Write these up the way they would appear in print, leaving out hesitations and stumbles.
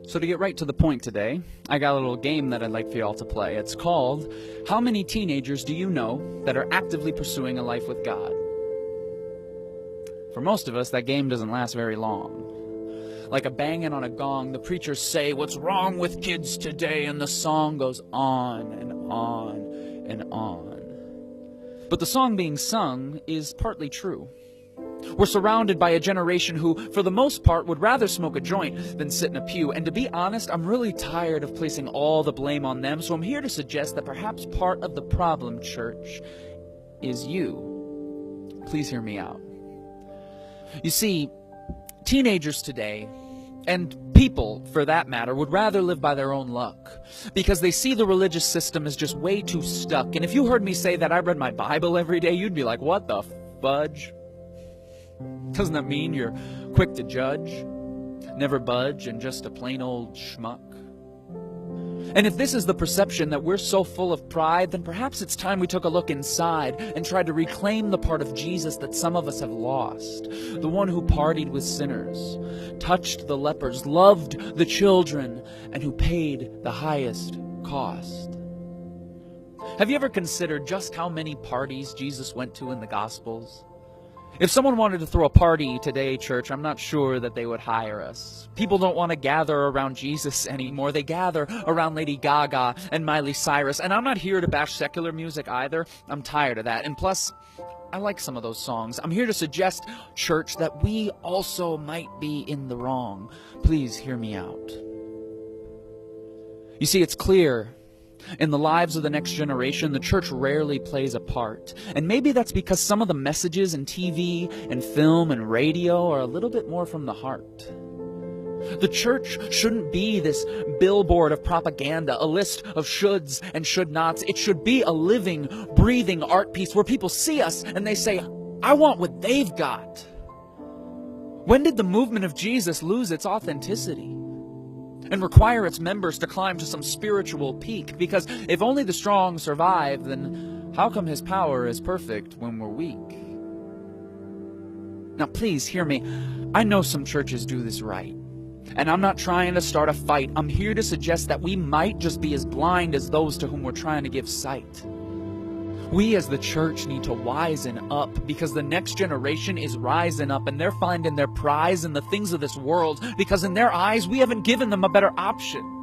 So to get right to the point today, I got a little game that I'd like for y'all to play. It's called, How Many Teenagers Do You Know That Are Actively Pursuing a Life with God? For most of us, that game doesn't last very long. Like a banging on a gong, the preachers say, "What's wrong with kids today?" And the song goes on and on and on. But the song being sung is partly true. We're surrounded by a generation who, for the most part, would rather smoke a joint than sit in a pew. And to be honest, I'm really tired of placing all the blame on them, so I'm here to suggest that perhaps part of the problem, church, is you. Please hear me out. You see, teenagers today, and people, for that matter, would rather live by their own luck because they see the religious system as just way too stuck. And if you heard me say that I read my Bible every day, you'd be like, what the fudge? Doesn't that mean you're quick to judge, never budge, and just a plain old schmuck? And if this is the perception that we're so full of pride, then perhaps it's time we took a look inside and tried to reclaim the part of Jesus that some of us have lost. The one who partied with sinners, touched the lepers, loved the children, and who paid the highest cost. Have you ever considered just how many parties Jesus went to in the Gospels? If someone wanted to throw a party today, church, I'm not sure that they would hire us. People don't want to gather around Jesus anymore. They gather around Lady Gaga and Miley Cyrus. And I'm not here to bash secular music either. I'm tired of that. And plus, I like some of those songs. I'm here to suggest, church, that we also might be in the wrong. Please hear me out. You see, it's clear in the lives of the next generation, the church rarely plays a part. And maybe that's because some of the messages in TV and film and radio are a little bit more from the heart. The church shouldn't be this billboard of propaganda, a list of shoulds and should nots. It should be a living, breathing art piece where people see us and they say, I want what they've got. When did the movement of Jesus lose its authenticity and require its members to climb to some spiritual peak? Because if only the strong survive, then how come his power is perfect when we're weak? Now please hear me. I know some churches do this right, and I'm not trying to start a fight. I'm here to suggest that we might just be as blind as those to whom we're trying to give sight. We as the church need to wisen up because the next generation is rising up and they're finding their prize in the things of this world because in their eyes we haven't given them a better option.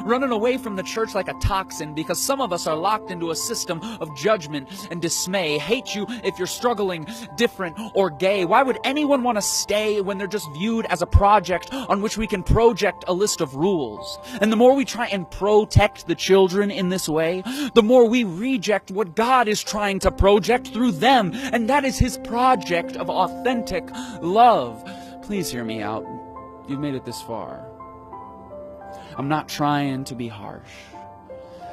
Running away from the church like a toxin because some of us are locked into a system of judgment and dismay. Hate you if you're struggling, different, or gay. Why would anyone want to stay when they're just viewed as a project on which we can project a list of rules? And the more we try and protect the children in this way, the more we reject what God is trying to project through them, and that is his project of authentic love. Please hear me out. You've made it this far. I'm not trying to be harsh,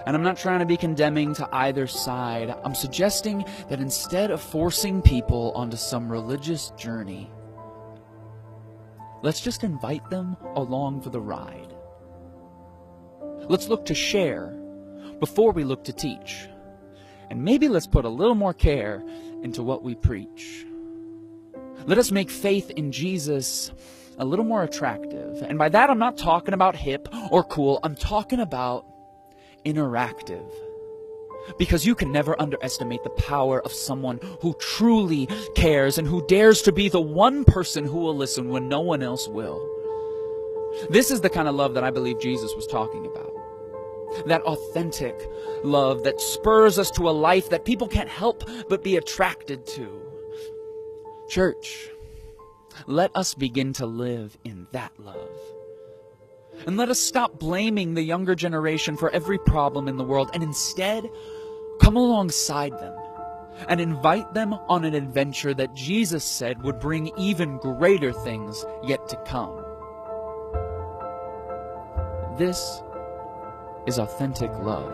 and I'm not trying to be condemning to either side. I'm suggesting that instead of forcing people onto some religious journey, let's just invite them along for the ride. Let's look to share before we look to teach, and maybe let's put a little more care into what we preach. Let us make faith in Jesus a little more attractive. And by that, I'm not talking about hip or cool. I'm talking about interactive. Because you can never underestimate the power of someone who truly cares and who dares to be the one person who will listen when no one else will. This is the kind of love that I believe Jesus was talking about. That authentic love that spurs us to a life that people can't help but be attracted to. Church, let us begin to live in that love. And let us stop blaming the younger generation for every problem in the world and instead come alongside them and invite them on an adventure that Jesus said would bring even greater things yet to come. This is authentic love.